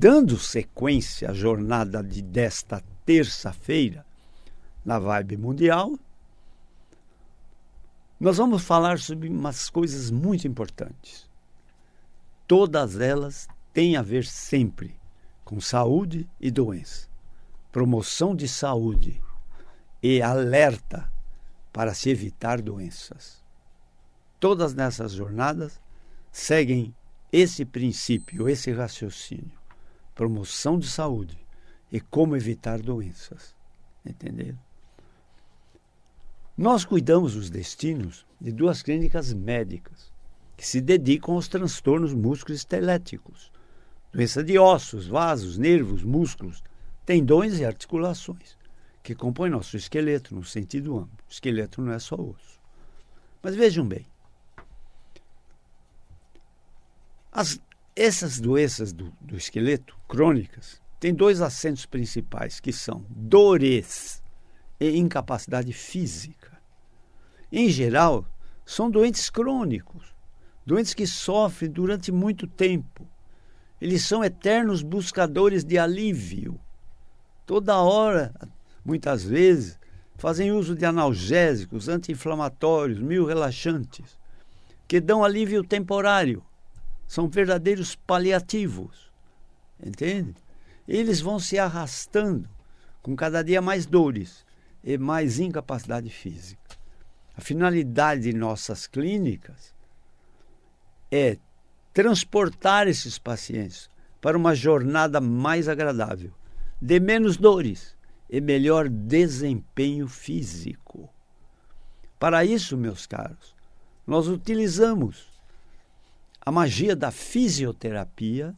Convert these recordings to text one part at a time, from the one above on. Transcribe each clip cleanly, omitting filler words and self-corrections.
dando sequência à jornada desta terça-feira, na Vibe Mundial, nós vamos falar sobre umas coisas muito importantes. Todas elas têm a ver sempre com saúde e doença, promoção de saúde e alerta para se evitar doenças. Todas nessas jornadas seguem esse princípio, esse raciocínio, promoção de saúde e como evitar doenças. Entenderam? Nós cuidamos dos destinos de 2 clínicas médicas que se dedicam aos transtornos musculoesqueléticos, doença de ossos, vasos, nervos, músculos, tendões e articulações, que compõem nosso esqueleto no sentido amplo. O esqueleto não é só osso. Mas vejam bem, essas doenças do esqueleto, crônicas, têm 2 acentos principais, que são dores e incapacidade física. Em geral, são doentes crônicos, doentes que sofrem durante muito tempo. Eles são eternos buscadores de alívio. Toda hora, muitas vezes, fazem uso de analgésicos, anti-inflamatórios, relaxantes, que dão alívio temporário. São verdadeiros paliativos. Entende? Eles vão se arrastando com cada dia mais dores e mais incapacidade física. A finalidade de nossas clínicas é transportar esses pacientes para uma jornada mais agradável, de menos dores e melhor desempenho físico. Para isso, meus caros, nós utilizamos a magia da fisioterapia,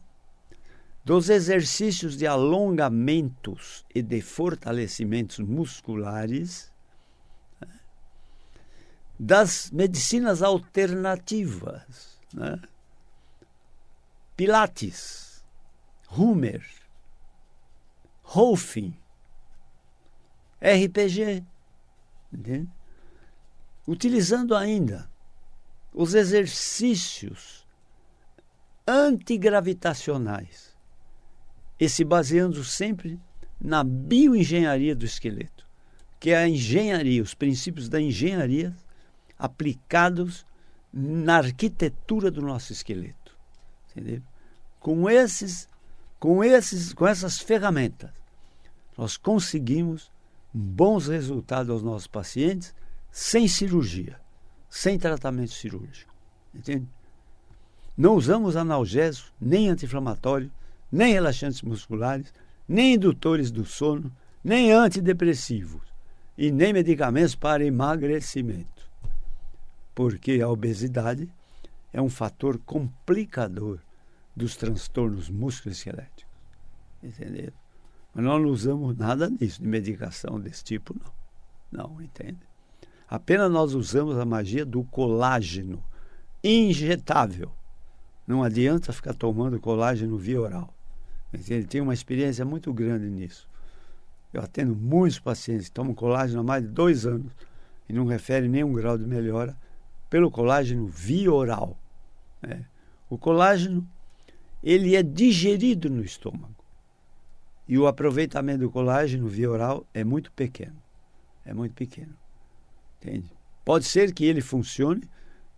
dos exercícios de alongamentos e de fortalecimentos musculares, das medicinas alternativas, né? Pilates, Hummer, Rolfing, RPG, entende? Utilizando ainda os exercícios antigravitacionais e se baseando sempre na bioengenharia do esqueleto, que é a engenharia, os princípios da engenharia aplicados na arquitetura do nosso esqueleto. Entendeu? Com essas ferramentas, nós conseguimos bons resultados aos nossos pacientes sem cirurgia, sem tratamento cirúrgico. Entende? Não usamos analgésicos, nem anti-inflamatórios, nem relaxantes musculares, nem indutores do sono, nem antidepressivos e nem medicamentos para emagrecimento. Porque a obesidade é um fator complicador dos transtornos musculoesqueléticos. Entenderam? Mas nós não usamos nada disso, de medicação desse tipo, não. Não, entende? Apenas nós usamos a magia do colágeno injetável. Não adianta ficar tomando colágeno via oral. Ele tem uma experiência muito grande nisso. Eu atendo muitos pacientes que tomam colágeno há mais de 2 anos e não referem nenhum grau de melhora pelo colágeno via oral. O colágeno, ele é digerido no estômago. E o aproveitamento do colágeno via oral é muito pequeno. É muito pequeno. Entende? Pode ser que ele funcione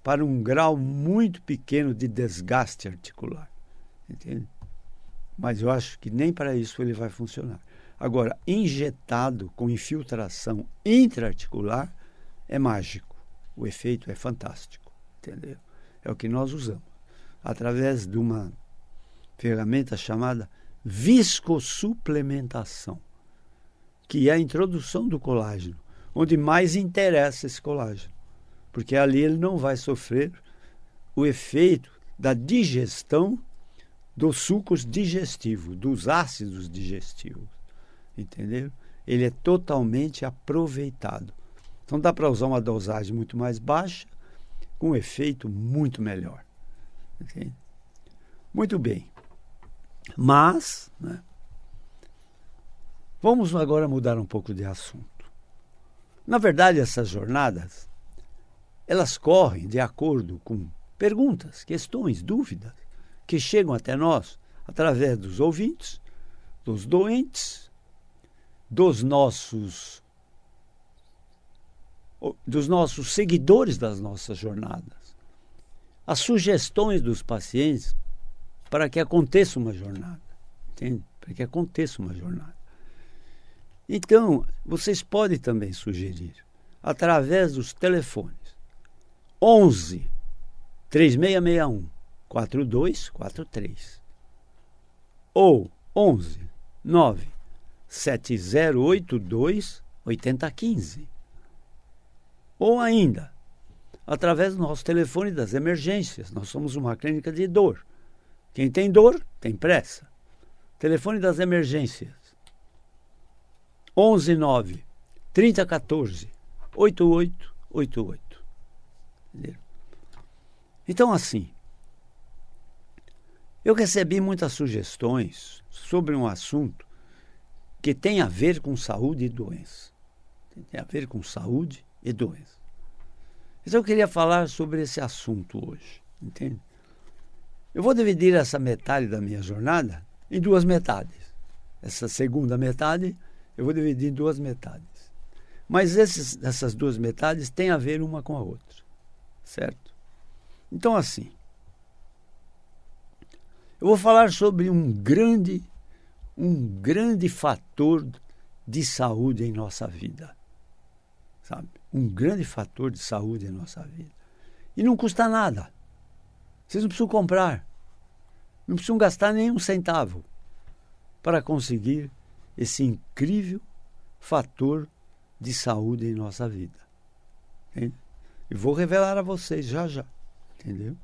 para um grau muito pequeno de desgaste articular. Entende? Mas eu acho que nem para isso ele vai funcionar. Agora, injetado com infiltração intraarticular é mágico. O efeito é fantástico. Entendeu? É o que nós usamos. Através de uma ferramenta chamada viscossuplementação, que é a introdução do colágeno, onde mais interessa esse colágeno. Porque ali ele não vai sofrer o efeito da digestão dos sucos digestivos, dos ácidos digestivos. Entendeu? Ele é totalmente aproveitado. Então dá para usar uma dosagem muito mais baixa, com um efeito muito melhor. Entende? Muito bem. Mas, vamos agora mudar um pouco de assunto. Na verdade, essas jornadas, elas correm de acordo com perguntas, questões, dúvidas, que chegam até nós através dos ouvintes, dos doentes, dos nossos seguidores das nossas jornadas, as sugestões dos pacientes para que aconteça uma jornada, entende? Para que aconteça uma jornada. Então, vocês podem também sugerir, através dos telefones 11 3661 4243 ou 11 9 7082 8015, ou ainda através do nosso telefone das emergências. Nós somos uma clínica de dor. Quem tem dor tem pressa. Telefone das emergências 11 9 3014 8888. Entendeu? Então, assim, eu recebi muitas sugestões sobre um assunto que tem a ver com saúde e doença. Tem a ver com saúde e doença. Então eu queria falar sobre esse assunto hoje, entende? Eu vou dividir essa metade da minha jornada em duas metades. Essa segunda metade eu vou dividir em duas metades. Mas essas duas metades têm a ver uma com a outra, certo? Então, assim, eu vou falar sobre um grande fator de saúde em nossa vida, sabe? Um grande fator de saúde em nossa vida. E não custa nada. Vocês não precisam comprar. Não precisam gastar nenhum centavo para conseguir esse incrível fator de saúde em nossa vida. Entende? E vou revelar a vocês já. Entendeu?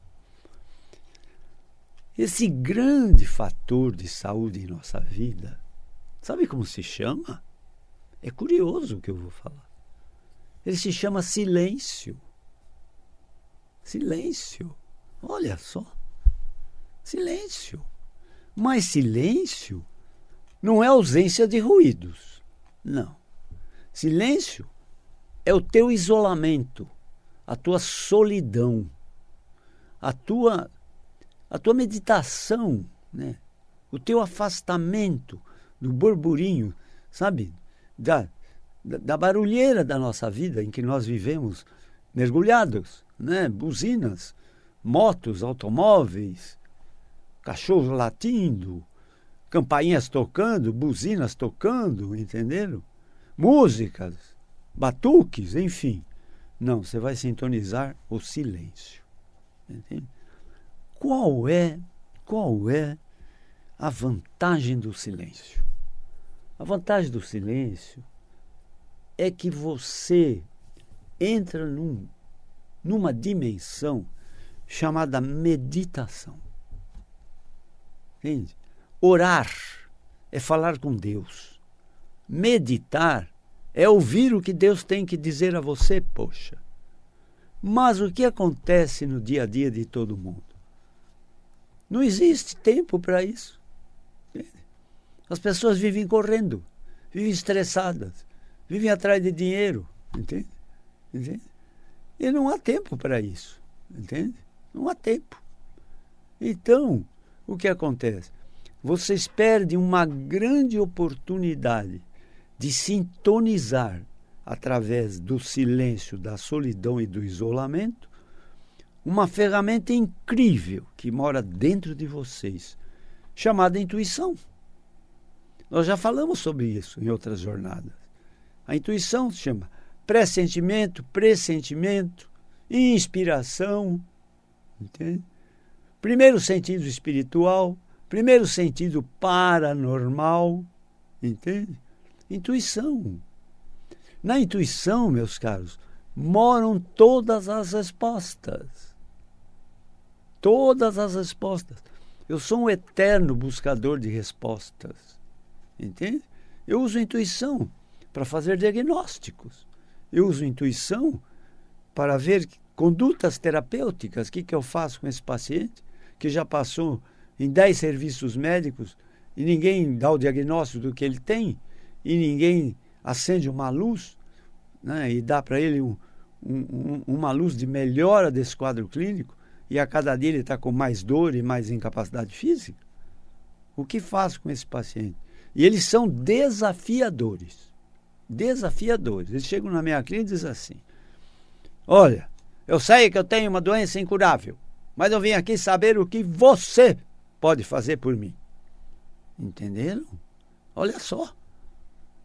Esse grande fator de saúde em nossa vida, sabe como se chama? É curioso o que eu vou falar. Ele se chama silêncio. Silêncio. Olha só. Silêncio. Mas silêncio não é ausência de ruídos. Não. Silêncio é o teu isolamento, a tua solidão, a tua meditação, né? O teu afastamento do burburinho, sabe? Da barulheira da nossa vida em que nós vivemos mergulhados, né? Buzinas, motos, automóveis, cachorros latindo, campainhas tocando, buzinas tocando, entenderam? Músicas, batuques, enfim. Não, você vai sintonizar o silêncio. Entende? Qual é a vantagem do silêncio? A vantagem do silêncio é que você entra numa dimensão chamada meditação. Entende? Orar é falar com Deus. Meditar é ouvir o que Deus tem que dizer a você, poxa. Mas o que acontece no dia a dia de todo mundo? Não existe tempo para isso. As pessoas vivem correndo, vivem estressadas, vivem atrás de dinheiro, entende? E não há tempo para isso, entende? Não há tempo. Então, o que acontece? Vocês perdem uma grande oportunidade de sintonizar através do silêncio, da solidão e do isolamento, uma ferramenta incrível que mora dentro de vocês, chamada intuição. Nós já falamos sobre isso em outras jornadas. A intuição se chama pressentimento, pressentimento, inspiração, entende? Primeiro sentido espiritual, primeiro sentido paranormal, entende? Intuição. Na intuição, meus caros, moram todas as respostas. Todas as respostas. Eu sou um eterno buscador de respostas. Entende? Eu uso a intuição para fazer diagnósticos. Eu uso a intuição para ver condutas terapêuticas. O que eu faço com esse paciente que já passou em 10 serviços médicos e ninguém dá o diagnóstico do que ele tem e ninguém acende uma luz, né, e dá para ele uma luz de melhora desse quadro clínico, e a cada dia ele está com mais dor e mais incapacidade física. O que faço com esse paciente? E eles são desafiadores. Desafiadores. Eles chegam na minha clínica e dizem assim: olha, eu sei que eu tenho uma doença incurável, mas eu vim aqui saber o que você pode fazer por mim. Entenderam? Olha só.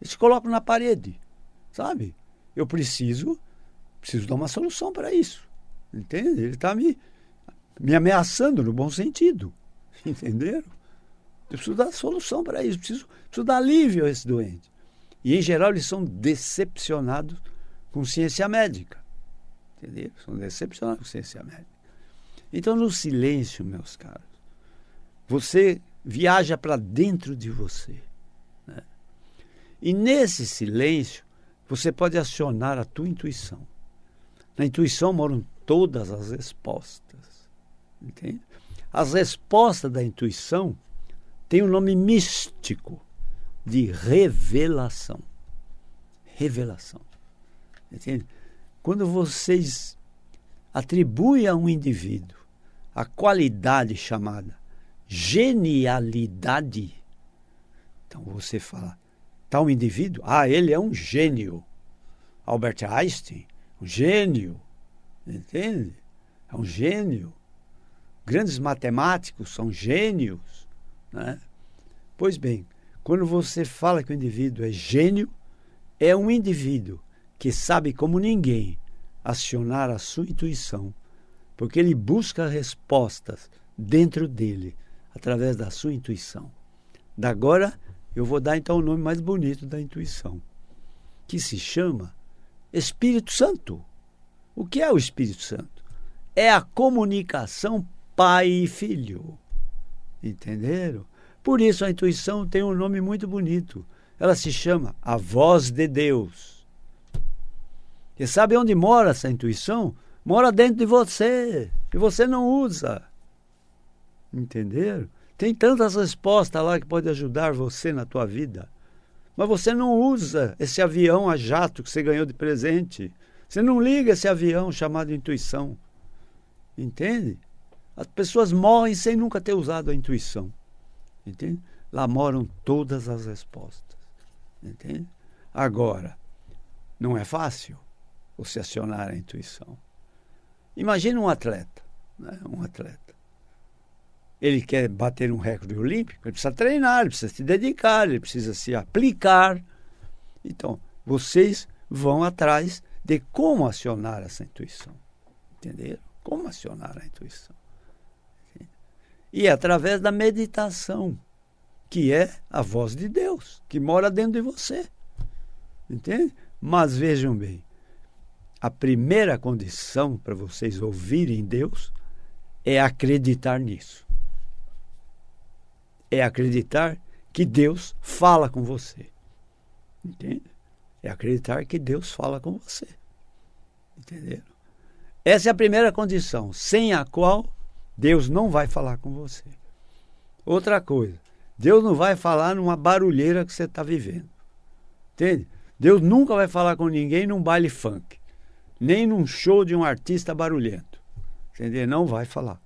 Eles colocam na parede, sabe? Eu preciso dar uma solução para isso. Entende? Ele está me ameaçando no bom sentido. Entenderam? Eu preciso dar solução para isso, preciso dar alívio a esse doente. E, em geral, eles são decepcionados com ciência médica. Entendeu? São decepcionados com ciência médica. Então, no silêncio, meus caros, você viaja para dentro de você. Né? E nesse silêncio, você pode acionar a tua intuição. Na intuição moram todas as respostas. Entende? As respostas da intuição têm um nome místico de revelação. Revelação. Entende? Quando vocês atribuem a um indivíduo a qualidade chamada genialidade, então você fala, tal indivíduo, ele é um gênio. Albert Einstein, um gênio. Entende? É um gênio. Grandes matemáticos são gênios. Né? Pois bem, quando você fala que o indivíduo é gênio, é um indivíduo que sabe como ninguém acionar a sua intuição, porque ele busca respostas dentro dele, através da sua intuição. Da agora, eu vou dar então o nome mais bonito da intuição, que se chama Espírito Santo. O que é o Espírito Santo? É a comunicação pai e filho. Entenderam? Por isso a intuição tem um nome muito bonito. Ela se chama a voz de Deus. E sabe onde mora essa intuição? Mora dentro de você, que você não usa. Entenderam? Tem tantas respostas lá que podem ajudar você na tua vida. Mas você não usa esse avião a jato que você ganhou de presente. Você não liga esse avião chamado intuição. Entende? As pessoas morrem sem nunca ter usado a intuição. Entende? Lá moram todas as respostas. Entende? Agora, não é fácil você acionar a intuição. Imagina um atleta. Né? Um atleta. Ele quer bater um recorde olímpico, ele precisa treinar, ele precisa se dedicar, ele precisa se aplicar. Então, vocês vão atrás de como acionar essa intuição. Entenderam? Como acionar a intuição. E é através da meditação, que é a voz de Deus, que mora dentro de você. Entende? Mas vejam bem, a primeira condição para vocês ouvirem Deus é acreditar nisso. É acreditar que Deus fala com você. Entende? É acreditar que Deus fala com você. Entenderam? Essa é a primeira condição, sem a qual Deus não vai falar com você. Outra coisa, Deus não vai falar numa barulheira que você está vivendo. Entende? Deus nunca vai falar com ninguém num baile funk, nem num show de um artista barulhento. Entendeu? Não vai falar.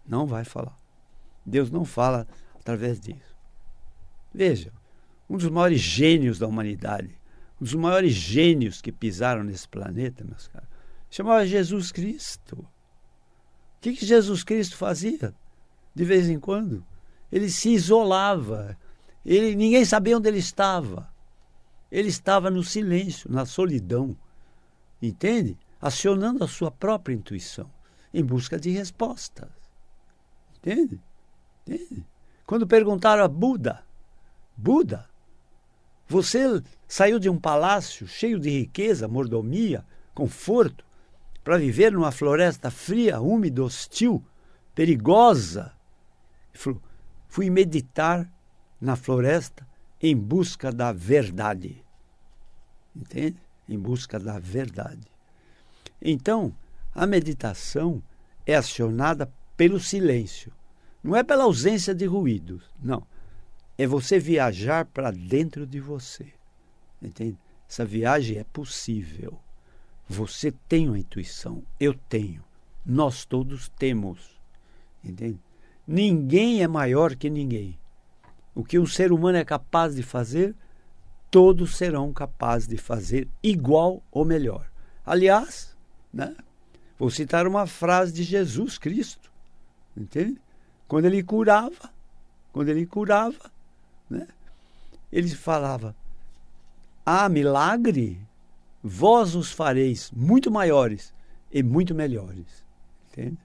Não vai falar. Deus não fala através disso. Veja, um dos maiores gênios da humanidade, um dos maiores gênios que pisaram nesse planeta, meus caros, chamava Jesus Cristo. O que Jesus Cristo fazia? De vez em quando, ele se isolava. Ninguém sabia onde ele estava. Ele estava no silêncio, na solidão. Entende? Acionando a sua própria intuição, em busca de respostas. Entende? Entende? Quando perguntaram a Buda, você saiu de um palácio cheio de riqueza, mordomia, conforto, para viver numa floresta fria, úmida, hostil, perigosa. Ele falou, fui meditar na floresta em busca da verdade. Entende? Em busca da verdade. Então, a meditação é acionada pelo silêncio. Não é pela ausência de ruídos, não. É você viajar para dentro de você. Entende? Essa viagem é possível. Você tem uma intuição, eu tenho. Nós todos temos. Entende? Ninguém é maior que ninguém. O que um ser humano é capaz de fazer, todos serão capazes de fazer igual ou melhor. Aliás, né, vou citar uma frase de Jesus Cristo, entende? Quando ele curava, né, ele falava: há milagre, vós os fareis muito maiores e muito melhores. Entende?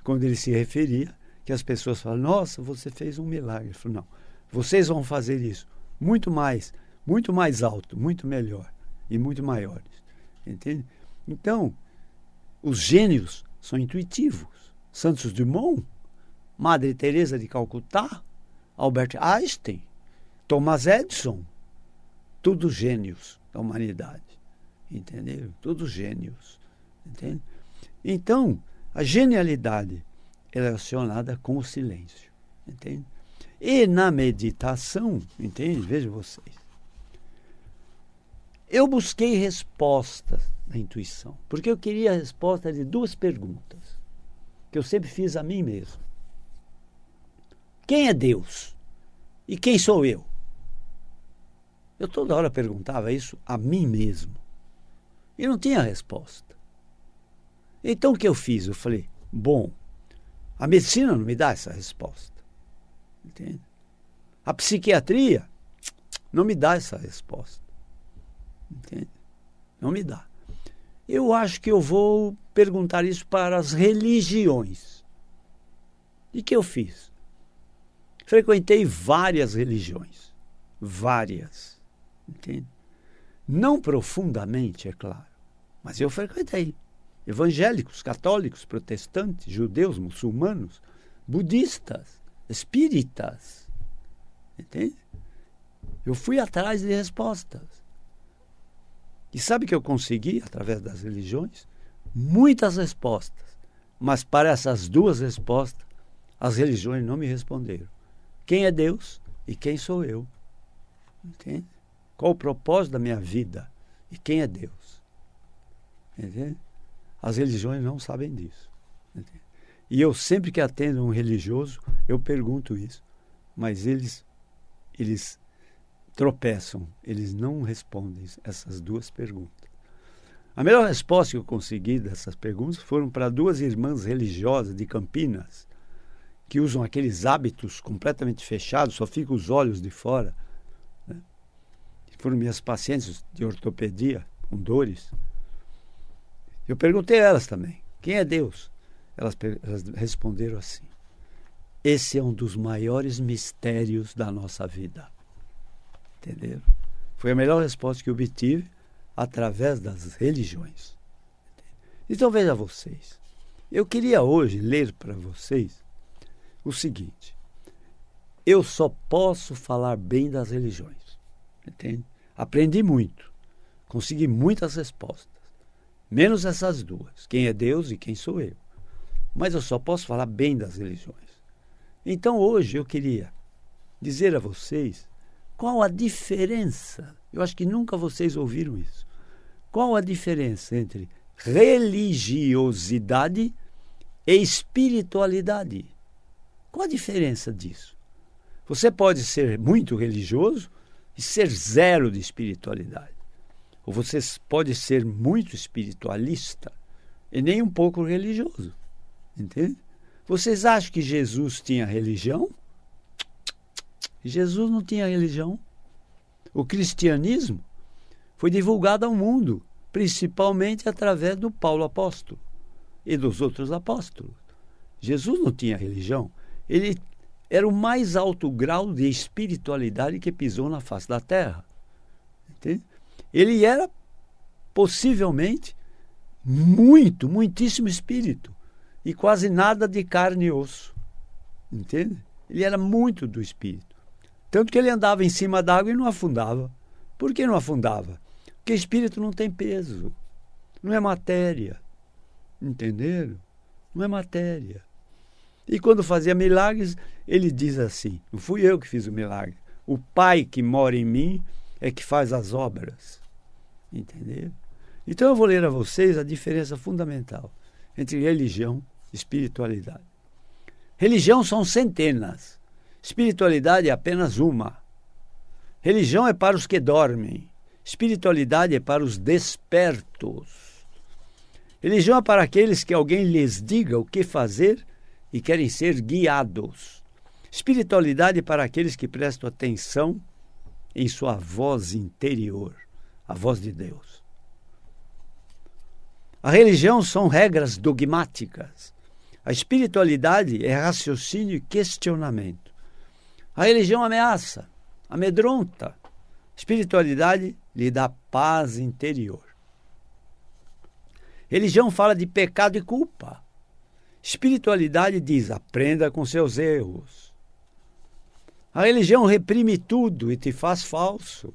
Quando ele se referia, que as pessoas falam: nossa, você fez um milagre. Ele falou: não, vocês vão fazer isso muito mais alto, muito melhor e muito maiores. Entende? Então, os gênios são intuitivos. Santos Dumont, Madre Teresa de Calcutá, Albert Einstein, Thomas Edison, todos gênios da humanidade. Entenderam? Todos gênios. Entende? Então, a genialidade é relacionada com o silêncio. Entende? E na meditação, entende? Vejam vocês. Eu busquei respostas na intuição, porque eu queria a resposta de duas perguntas que eu sempre fiz a mim mesmo. Quem é Deus? E quem sou eu? Eu toda hora perguntava isso a mim mesmo. E não tinha resposta. Então o que eu fiz? Eu falei: bom, a medicina não me dá essa resposta. Entende? A psiquiatria não me dá essa resposta. Entende? Não me dá. Eu acho que eu vou perguntar isso para as religiões. E o que eu fiz? Frequentei várias religiões. Várias. Entende? Não profundamente, é claro. Mas eu frequentei. Evangélicos, católicos, protestantes, judeus, muçulmanos, budistas, espíritas. Entende? Eu fui atrás de respostas. E sabe que eu consegui, através das religiões? Muitas respostas. Mas para essas duas respostas, as religiões não me responderam. Quem é Deus e quem sou eu? Entende? Qual o propósito da minha vida e quem é Deus? Entende? As religiões não sabem disso. Entende? E eu sempre que atendo um religioso, eu pergunto isso. Mas eles tropeçam, eles não respondem essas duas perguntas. A melhor resposta que eu consegui dessas perguntas foram para duas irmãs religiosas de Campinas, que usam aqueles hábitos completamente fechados, só ficam os olhos de fora. Né? Foram minhas pacientes de ortopedia, com dores. Eu perguntei a elas também: quem é Deus? Elas responderam assim: esse é um dos maiores mistérios da nossa vida. Entenderam? Foi a melhor resposta que eu obtive através das religiões. Então veja vocês, eu queria hoje ler para vocês o seguinte: eu só posso falar bem das religiões. Entende? Aprendi muito, consegui muitas respostas, menos essas duas: quem é Deus e quem sou eu. Mas eu só posso falar bem das religiões. Então hoje eu queria dizer a vocês qual a diferença. Eu acho que nunca vocês ouviram isso. Qual a diferença entre religiosidade e espiritualidade? Qual a diferença disso? Você pode ser muito religioso e ser zero de espiritualidade. Ou você pode ser muito espiritualista e nem um pouco religioso. Entende? Vocês acham que Jesus tinha religião? Jesus não tinha religião. O cristianismo foi divulgado ao mundo, principalmente através do Paulo apóstolo e dos outros apóstolos. Jesus não tinha religião. Ele era o mais alto grau de espiritualidade que pisou na face da terra. Entende? Ele era possivelmente muitíssimo espírito e quase nada de carne e osso. Entende? Ele era muito do espírito. Tanto que ele andava em cima d'água e não afundava. Por que não afundava? Porque espírito não tem peso. Não é matéria. Entenderam? Não é matéria. E quando fazia milagres, ele diz assim: não fui eu que fiz o milagre. O Pai que mora em mim é que faz as obras. Entenderam? Então eu vou ler a vocês a diferença fundamental entre religião e espiritualidade. Religião são centenas. Espiritualidade é apenas uma. Religião é para os que dormem. Espiritualidade é para os despertos. Religião é para aqueles que alguém lhes diga o que fazer e querem ser guiados. Espiritualidade é para aqueles que prestam atenção em sua voz interior, a voz de Deus. A religião são regras dogmáticas. A espiritualidade é raciocínio e questionamento. A religião ameaça, amedronta. A espiritualidade lhe dá paz interior. Religião fala de pecado e culpa. Espiritualidade diz, aprenda com seus erros. A religião reprime tudo e te faz falso.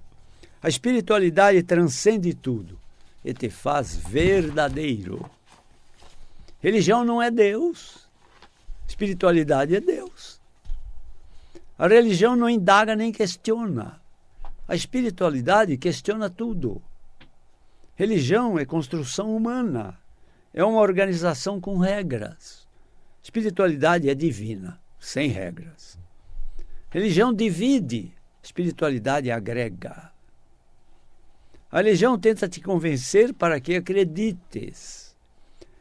A espiritualidade transcende tudo e te faz verdadeiro. Religião não é Deus. Espiritualidade é Deus. A religião não indaga nem questiona. A espiritualidade questiona tudo. Religião é construção humana. É uma organização com regras. Espiritualidade é divina, sem regras. Religião divide. Espiritualidade agrega. A religião tenta te convencer para que acredites.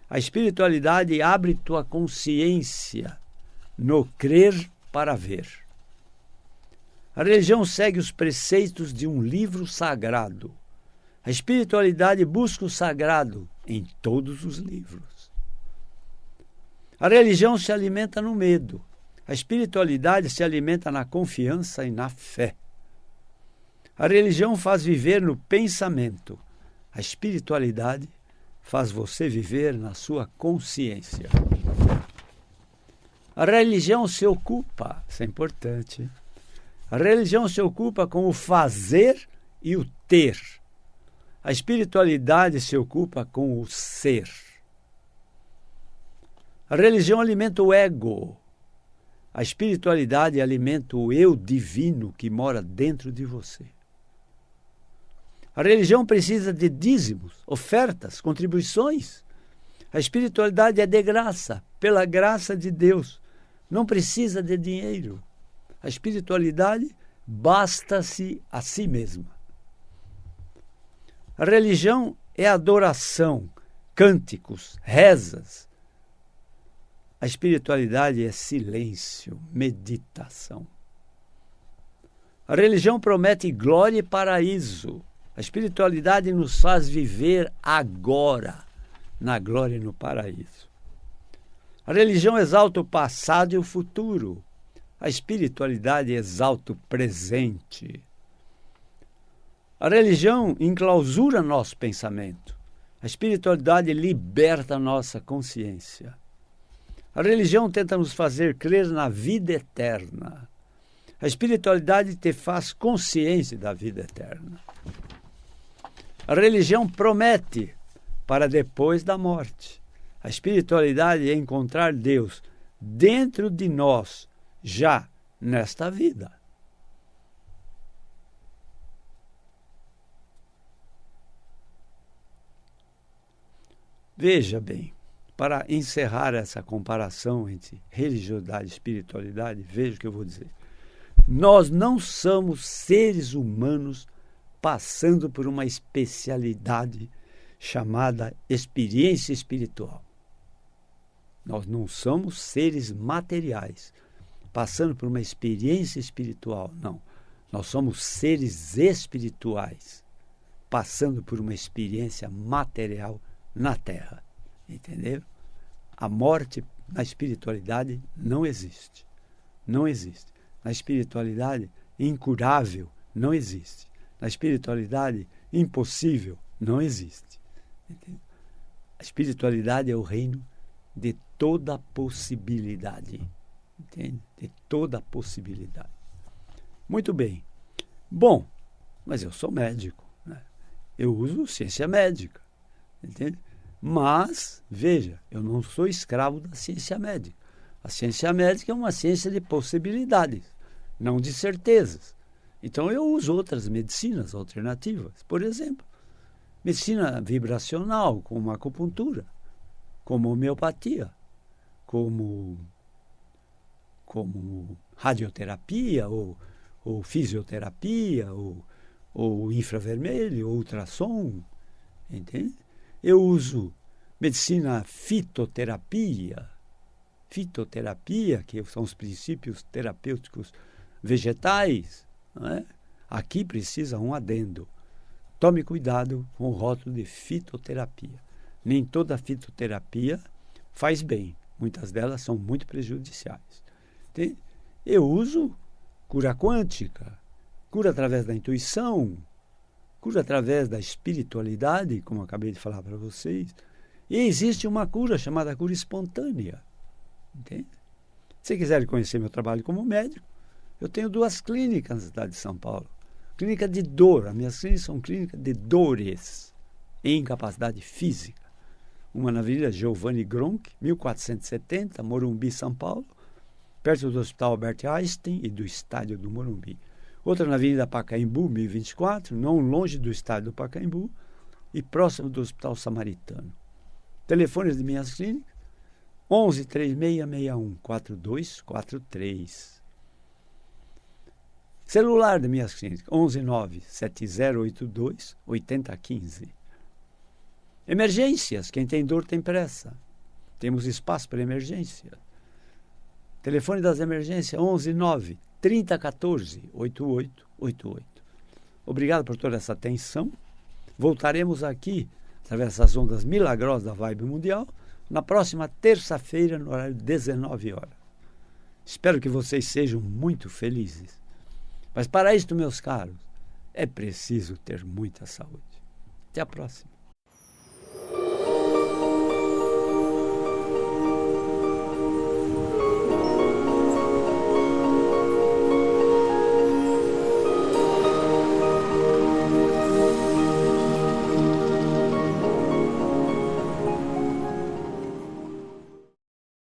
A espiritualidade abre tua consciência no crer para ver. A religião segue os preceitos de um livro sagrado. A espiritualidade busca o sagrado em todos os livros. A religião se alimenta no medo. A espiritualidade se alimenta na confiança e na fé. A religião faz viver no pensamento. A espiritualidade faz você viver na sua consciência. A religião se ocupa, isso é importante. A religião se ocupa com o fazer e o ter. A espiritualidade se ocupa com o ser. A religião alimenta o ego. A espiritualidade alimenta o eu divino que mora dentro de você. A religião precisa de dízimos, ofertas, contribuições. A espiritualidade é de graça, pela graça de Deus. Não precisa de dinheiro. A espiritualidade basta-se a si mesma. A religião é adoração, cânticos, rezas. A espiritualidade é silêncio, meditação. A religião promete glória e paraíso. A espiritualidade nos faz viver agora, na glória e no paraíso. A religião exalta o passado e o futuro. A espiritualidade exalta o presente. A religião enclausura nosso pensamento. A espiritualidade liberta nossa consciência. A religião tenta nos fazer crer na vida eterna. A espiritualidade te faz consciência da vida eterna. A religião promete para depois da morte. A espiritualidade é encontrar Deus dentro de nós, já nesta vida. Veja bem, para encerrar essa comparação entre religiosidade e espiritualidade, veja o que eu vou dizer. Nós não somos seres humanos passando por uma especialidade chamada experiência espiritual. Nós não somos seres materiais passando por uma experiência espiritual, não. Nós somos seres espirituais passando por uma experiência material na Terra. Entendeu? A morte na espiritualidade não existe. Não existe. Na espiritualidade, incurável não existe. Na espiritualidade, impossível não existe. Entendeu? A espiritualidade é o reino de toda possibilidade. Entende? De toda possibilidade. Muito bem. Bom, mas eu sou médico, né? Eu uso ciência médica. Entende? Mas, veja, eu não sou escravo da ciência médica. A ciência médica é uma ciência de possibilidades, não de certezas. Então eu uso outras medicinas alternativas. Por exemplo, medicina vibracional, como acupuntura, como homeopatia, como radioterapia, ou fisioterapia, ou infravermelho, ou ultrassom, entende? Eu uso medicina fitoterapia, que são os princípios terapêuticos vegetais, não é? Aqui precisa um adendo. Tome cuidado com o rótulo de fitoterapia. Nem toda fitoterapia faz bem. Muitas delas são muito prejudiciais. Entende? Eu uso cura quântica, cura através da intuição, cura através da espiritualidade, como eu acabei de falar para vocês. E existe uma cura chamada cura espontânea. Entende? Se quiserem conhecer meu trabalho como médico, eu tenho 2 clínicas na cidade de São Paulo. Clínica de dor. As minhas clínicas são clínicas de dores e incapacidade física. Uma na Avenida Giovanni Gronchi, 1470, Morumbi, São Paulo, perto do Hospital Albert Einstein e do Estádio do Morumbi. Outra na Avenida Pacaembu, 1024, não longe do Estádio do Pacaembu e próximo do Hospital Samaritano. Telefones de minhas clínicas, 11 3661 4243. Celular de minhas clínicas, 11 9 7082 8015. Emergências, quem tem dor tem pressa. Temos espaço para emergência. Telefone das emergências, 11 9 3014 8888. Obrigado por toda essa atenção. Voltaremos aqui, através dessas ondas milagrosas da Vibe Mundial, na próxima terça-feira, no horário de 19 horas. Espero que vocês sejam muito felizes. Mas para isto, meus caros, é preciso ter muita saúde. Até a próxima.